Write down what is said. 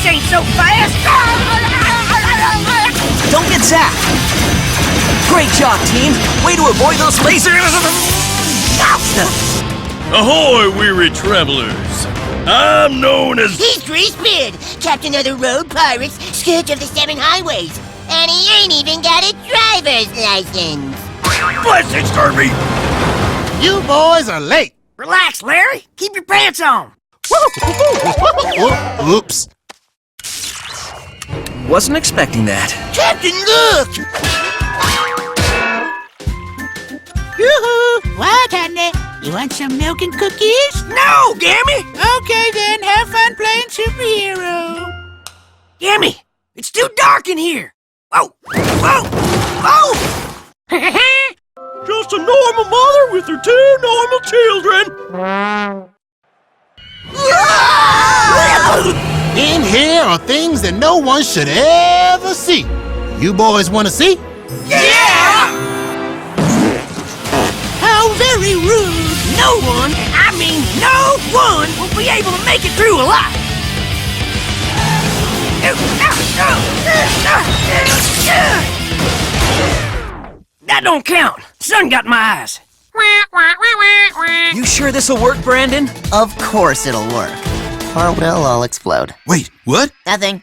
ain't so fast! Don't get zapped! Great job, team! Way to avoid those lasers! Ahoy, weary travelers! I'm known as... He's Greasebeard, captain of the road pirates, scourge of the 7 highways. And he ain't even got a driver's license. Blessings, Kirby! You boys are late. Relax, Larry. Keep your pants on. Oops. Wasn't expecting that. Captain, look! Yoo-hoo! What, honey? You want some milk and cookies? No, Gammy! Okay, then. Have fun playing superhero. Gammy, it's too dark in here. Whoa! Whoa! Whoa! Just a normal mother with her 2 normal children. In here are things that no one should ever see. You boys want to see? Yeah! How very rude. No one, I mean no one, will be able to make it through alive. That don't count. Sun got my eyes. You sure this'll work, Brandon? Of course it'll work. Or will I'll explode. Wait, what? Nothing.